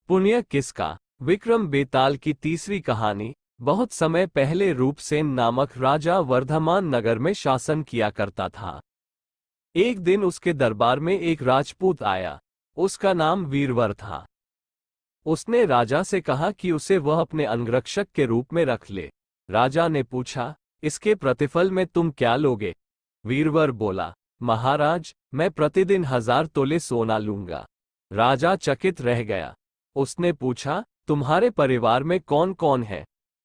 पुण्य किसका। विक्रम बेताल की तीसरी कहानी। बहुत समय पहले रूपसेन नामक राजा वर्धमान नगर में शासन किया करता था। एक दिन उसके दरबार में एक राजपूत आया। उसका नाम वीरवर था। उसने राजा से कहा कि उसे वह अपने अंगरक्षक के रूप में रख ले। राजा ने पूछा, इसके प्रतिफल में तुम क्या लोगे। वीरवर बोला, महाराज, मैं प्रतिदिन 1000 तोले सोना लूंगा। राजा चकित रह गया। उसने पूछा, तुम्हारे परिवार में कौन कौन है।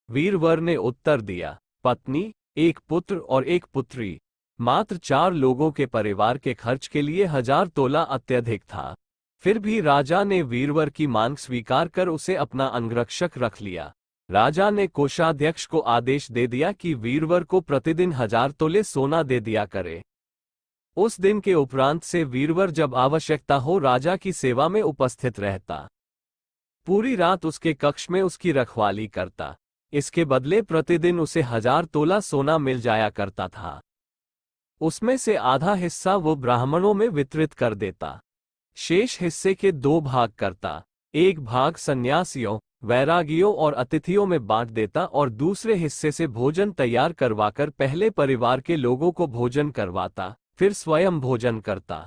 वीरवर ने उत्तर दिया, पत्नी, एक पुत्र और एक पुत्री। मात्र 4 लोगों के परिवार के खर्च के लिए 1000 तोला अत्यधिक था। फिर भी राजा ने वीरवर की मांग स्वीकार कर उसे अपना अंगरक्षक रख लिया। राजा ने कोषाध्यक्ष को आदेश दे दिया कि वीरवर को प्रतिदिन 1000 तोले सोना दे दिया करे। उस दिन के उपरांत से वीरवर जब आवश्यकता हो राजा की सेवा में उपस्थित रहता। पूरी रात उसके कक्ष में उसकी रखवाली करता। इसके बदले प्रतिदिन उसे 1000 तोला सोना मिल जाया करता था। उसमें से आधा हिस्सा वो ब्राह्मणों में वितरित कर देता। शेष हिस्से के 2 भाग करता। एक भाग सन्यासियों, वैरागियों और अतिथियों में बांट देता और दूसरे हिस्से से भोजन तैयार करवाकर पहले परिवार के लोगों को भोजन करवाता, फिर स्वयं भोजन करता।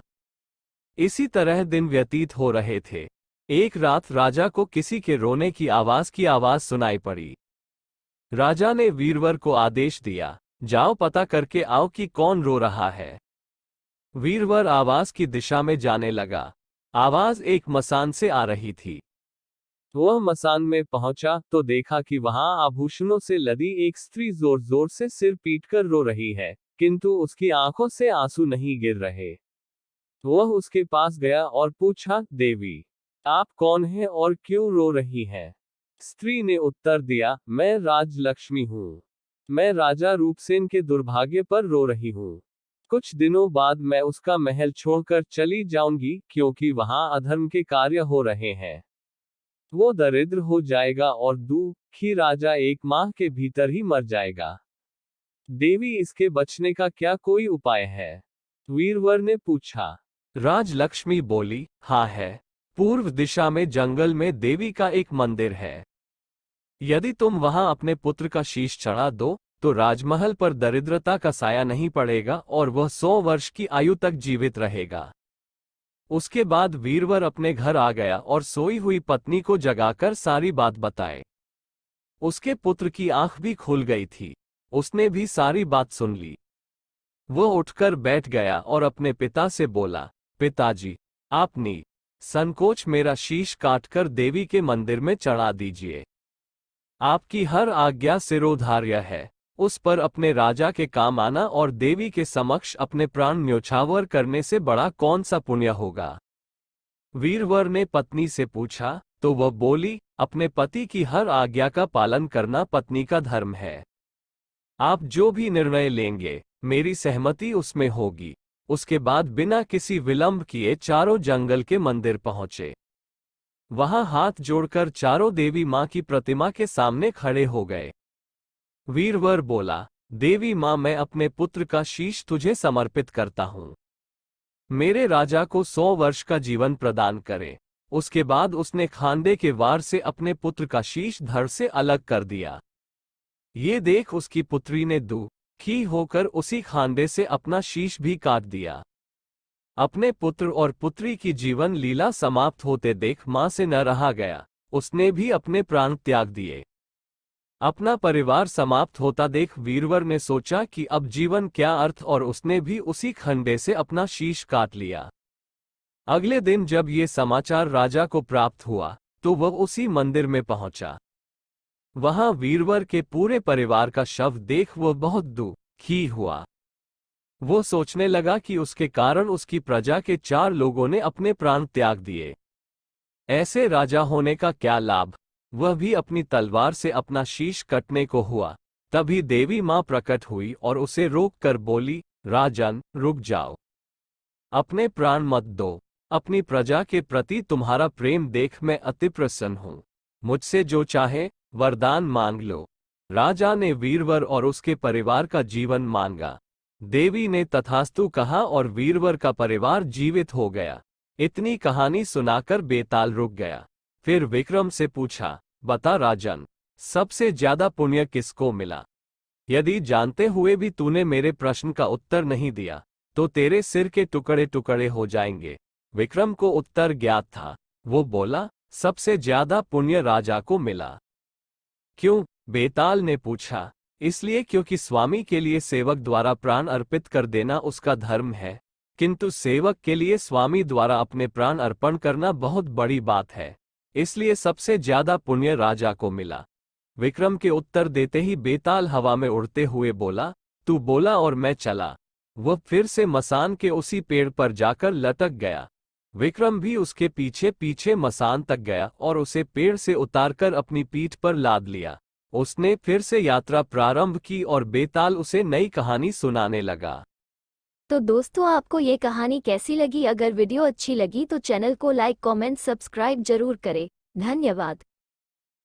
इसी तरह दिन व्यतीत हो रहे थे। एक रात राजा को किसी के रोने की आवाज सुनाई पड़ी। राजा ने वीरवर को आदेश दिया, जाओ पता करके आओ कि कौन रो रहा है। वीरवर आवाज की दिशा में जाने लगा। आवाज एक मसान से आ रही थी। वह मसान में पहुंचा तो देखा कि वहां आभूषणों से लदी एक स्त्री जोर जोर से सिर पीटकर रो रही है, किंतु उसकी आंखों से आंसू नहीं गिर रहे। वह उसके पास गया और पूछा, देवी, आप कौन हैं और क्यों रो रही हैं? स्त्री ने उत्तर दिया, मैं राजलक्ष्मी हूँ। मैं राजा रूपसेन के दुर्भाग्य पर रो रही हूँ। कुछ दिनों बाद मैं उसका महल छोड़कर चली जाऊंगी, क्योंकि वहां अधर्म के कार्य हो रहे हैं। वो दरिद्र हो जाएगा और दुखी राजा 1 माह के भीतर ही मर जाएगा। देवी, इसके बचने का क्या कोई उपाय है? वीरवर ने पूछा। राजलक्ष्मी बोली, हाँ है। पूर्व दिशा में जंगल में देवी का एक मंदिर है। यदि तुम वहां अपने पुत्र का शीश चढ़ा दो तो राजमहल पर दरिद्रता का साया नहीं पड़ेगा और वह 100 वर्ष की आयु तक जीवित रहेगा। उसके बाद वीरवर अपने घर आ गया और सोई हुई पत्नी को जगाकर सारी बात बताए। उसके पुत्र की आंख भी खुल गई थी। उसने भी सारी बात सुन ली। वह उठकर बैठ गया और अपने पिता से बोला, पिताजी, आप संकोच मेरा शीश काटकर देवी के मंदिर में चढ़ा दीजिए। आपकी हर आज्ञा सिरोधार्य है। उस पर अपने राजा के काम आना और देवी के समक्ष अपने प्राण न्योछावर करने से बड़ा कौन सा पुण्य होगा। वीरवर ने पत्नी से पूछा तो वह बोली, अपने पति की हर आज्ञा का पालन करना पत्नी का धर्म है। आप जो भी निर्णय लेंगे मेरी सहमति उसमें होगी। उसके बाद बिना किसी विलंब किए चारों जंगल के मंदिर पहुंचे। वहां हाथ जोड़कर चारों देवी मां की प्रतिमा के सामने खड़े हो गए। वीरवर बोला, देवी मां, मैं अपने पुत्र का शीश तुझे समर्पित करता हूं। मेरे राजा को 100 वर्ष का जीवन प्रदान करे। उसके बाद उसने खांदे के वार से अपने पुत्र का शीश धड़ से अलग कर दिया। ये देख उसकी पुत्री ने दुखी होकर उसी खांदे से अपना शीश भी काट दिया। अपने पुत्र और पुत्री की जीवन लीला समाप्त होते देख मां से न रहा गया। उसने भी अपने प्राण त्याग दिए। अपना परिवार समाप्त होता देख वीरवर ने सोचा कि अब जीवन क्या अर्थ, और उसने भी उसी खंडे से अपना शीश काट लिया। अगले दिन जब ये समाचार राजा को प्राप्त हुआ तो वह उसी मंदिर में पहुंचा। वहां वीरवर के पूरे परिवार का शव देख वह बहुत दुखी हुआ। वो सोचने लगा कि उसके कारण उसकी प्रजा के 4 लोगों ने अपने प्राण त्याग दिए। ऐसे राजा होने का क्या लाभ। वह भी अपनी तलवार से अपना शीश कटने को हुआ। तभी देवी मां प्रकट हुई और उसे रोक कर बोली, राजन, रुक जाओ। अपने प्राण मत दो। अपनी प्रजा के प्रति तुम्हारा प्रेम देख मैं अति प्रसन्न हूं। मुझसे जो चाहे वरदान मांग लो। राजा ने वीरवर और उसके परिवार का जीवन मांगा। देवी ने तथास्तु कहा और वीरवर का परिवार जीवित हो गया। इतनी कहानी सुनाकर बेताल रुक गया। फिर विक्रम से पूछा, बता राजन, सबसे ज्यादा पुण्य किसको मिला? यदि जानते हुए भी तूने मेरे प्रश्न का उत्तर नहीं दिया तो तेरे सिर के टुकड़े टुकड़े हो जाएंगे। विक्रम को उत्तर ज्ञात था। वो बोला, सबसे ज्यादा पुण्य राजा को मिला। क्यों? बेताल ने पूछा। इसलिए क्योंकि स्वामी के लिए सेवक द्वारा प्राण अर्पित कर देना उसका धर्म है, किंतु सेवक के लिए स्वामी द्वारा अपने प्राण अर्पण करना बहुत बड़ी बात है, इसलिए सबसे ज्यादा पुण्य राजा को मिला। विक्रम के उत्तर देते ही बेताल हवा में उड़ते हुए बोला, तू बोला और मैं चला। वह फिर से मसान के उसी पेड़ पर जाकर लटक गया। विक्रम भी उसके पीछे पीछे मसान तक गया और उसे पेड़ से उतारकर अपनी पीठ पर लाद लिया। उसने फिर से यात्रा प्रारंभ की और बेताल उसे नई कहानी सुनाने लगा। तो दोस्तों, आपको ये कहानी कैसी लगी? अगर वीडियो अच्छी लगी तो चैनल को लाइक, कमेंट, सब्सक्राइब जरूर करें। धन्यवाद।